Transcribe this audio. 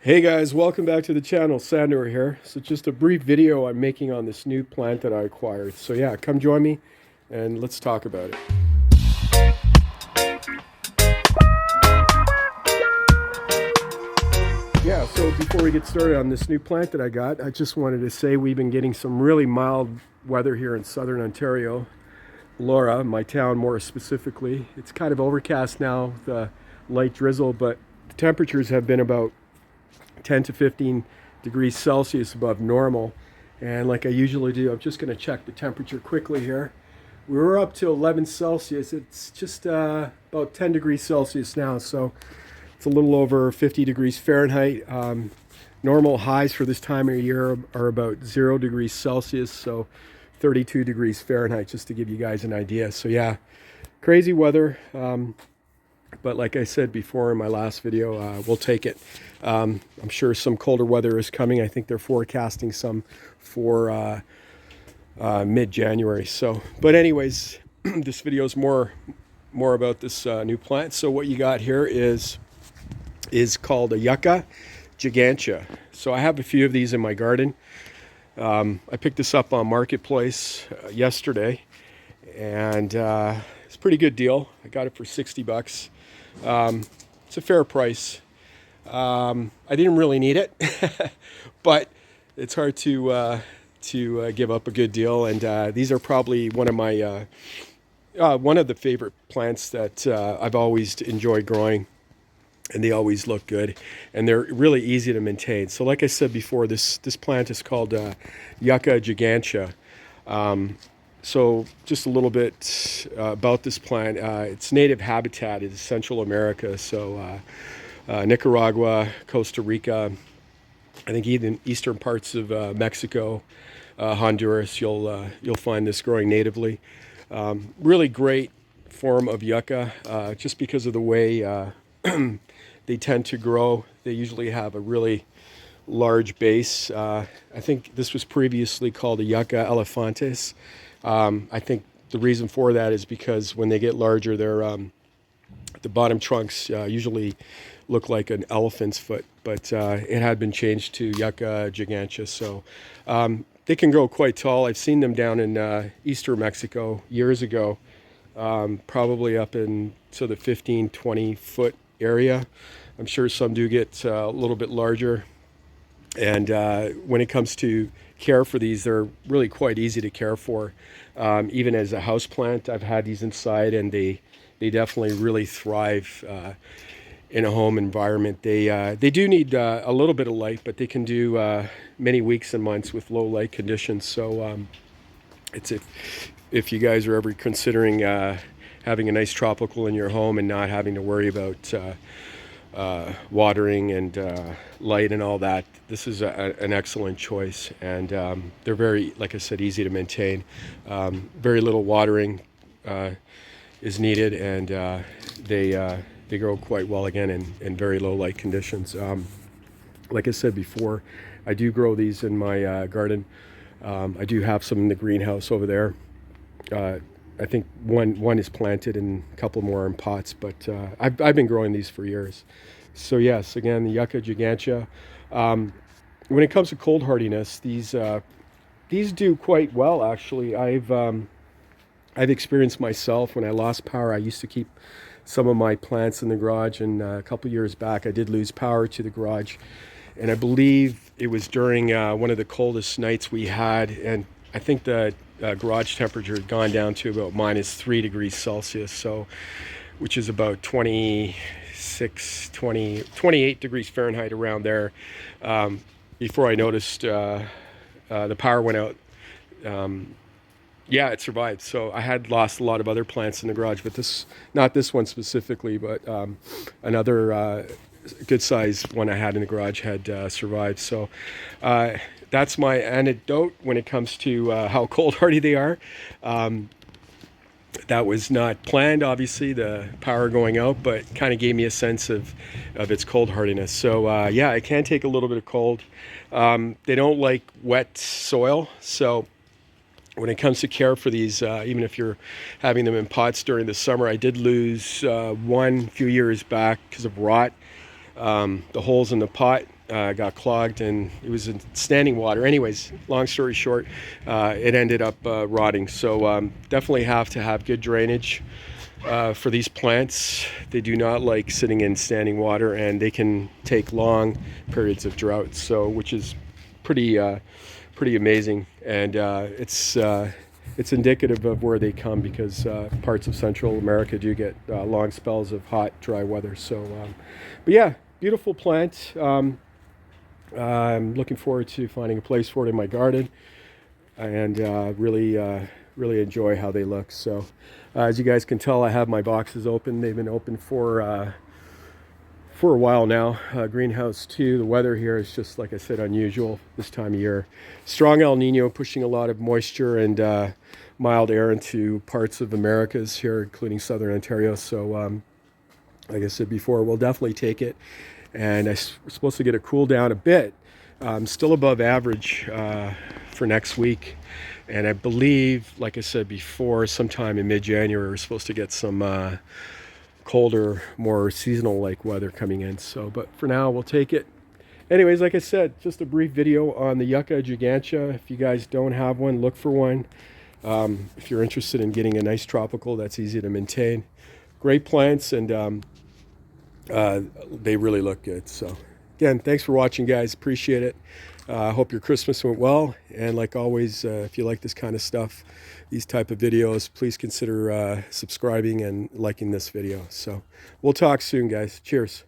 Hey guys, welcome back to the channel. Sandor here. So just a brief video I'm making on this new plant that I acquired. So yeah, come join me and let's talk about it. Yeah, so before we get started on this new plant that I got, I just wanted to say we've been getting some really mild weather here in southern Ontario. Laura, my town more specifically. It's kind of overcast now, the light drizzle, but the temperatures have been about 10 to 15 degrees Celsius above normal. And like I usually do, I'm just going to check the temperature quickly here. We were up to 11 Celsius. It's just about 10 degrees Celsius now, so it's a little over 50 degrees Fahrenheit. Normal highs for this time of year are about 0 degrees Celsius, so 32 degrees Fahrenheit, just to give you guys an idea. So yeah, crazy weather. But like I said before in my last video, we'll take it. I'm sure some colder weather is coming. I think they're forecasting some for mid-January. So, but anyways, this video is more about this new plant. So what you got here is called a Yucca Gigantea. So I have a few of these in my garden. I picked this up on Marketplace yesterday, and it's a pretty good deal. I got it for 60 bucks. It's a fair price. I didn't really need it, but it's hard to give up a good deal. And these are probably one of the favorite plants that I've always enjoyed growing, and they always look good, and they're really easy to maintain. So, like I said before, this plant is called Yucca Gigantea. So just a little bit about this plant. Its native habitat is Central America, so Nicaragua, Costa Rica, I think even eastern parts of Mexico, Honduras. You'll find this growing natively. Really great form of yucca, just because of the way they tend to grow. They usually have a really large base. I think this was previously called a Yucca elephantines. I think the reason for that is because when they get larger, the bottom trunks usually look like an elephant's foot, but it had been changed to Yucca Gigantea. So they can grow quite tall. I've seen them down in eastern Mexico years ago, probably up into the 15, 20 foot area. I'm sure some do get a little bit larger. And when it comes to care for these, they're really quite easy to care for. Even as a house plant, I've had these inside, and they definitely really thrive in a home environment. They do need a little bit of light, but they can do many weeks and months with low light conditions. So it's if you guys are ever considering having a nice tropical in your home and not having to worry about watering and light and all that, this is an excellent choice. And they're very, like I said, easy to maintain. Very little watering is needed, and they grow quite well again in very low light conditions. Like I said before, I do grow these in my garden. I do have some in the greenhouse over there. I think one is planted and a couple more in pots, but I've been growing these for years. So yes, again, the Yucca Gigantea. When it comes to cold hardiness, these do quite well, actually. I've experienced myself when I lost power. I used to keep some of my plants in the garage, and a couple years back I did lose power to the garage, and I believe it was during one of the coldest nights we had, and I think the garage temperature had gone down to about -3 degrees Celsius, so which is about 28 degrees Fahrenheit, around there, before I noticed the power went out. Yeah, it survived. So I had lost a lot of other plants in the garage, but not this one specifically, but another good sized one I had in the garage had survived. So that's my anecdote when it comes to how cold hardy they are. That was not planned, obviously, the power going out, but kind of gave me a sense of its cold hardiness. So yeah, it can take a little bit of cold. They don't like wet soil, so when it comes to care for these, even if you're having them in pots during the summer, I did lose one a few years back because of rot. The holes in the pot got clogged, and it was in standing water. Anyways, long story short, it ended up rotting. So definitely have to have good drainage for these plants. They do not like sitting in standing water, and they can take long periods of drought. So, which is pretty amazing, and it's indicative of where they come, because parts of Central America do get long spells of hot, dry weather. So, but yeah, beautiful plant. I'm looking forward to finding a place for it in my garden, and really enjoy how they look. So, as you guys can tell, I have my boxes open. They've been open for a while now. Greenhouse 2, the weather here is just, like I said, unusual this time of year. Strong El Nino pushing a lot of moisture and mild air into parts of Americas here, including southern Ontario. So like I said before, we'll definitely take it. And we're supposed to get a cool down a bit. Still above average for next week. And I believe, like I said before, sometime in mid-January, we're supposed to get some colder, more seasonal-like weather coming in. So, but for now, we'll take it. Anyways, like I said, just a brief video on the Yucca Gigantea. If you guys don't have one, look for one. If you're interested in getting a nice tropical that's easy to maintain. Great plants, and they really look good. So, again, thanks for watching, guys. Appreciate it. I hope your Christmas went well. And like always, if you like this kind of stuff, these type of videos, please consider subscribing and liking this video. So we'll talk soon, guys. Cheers.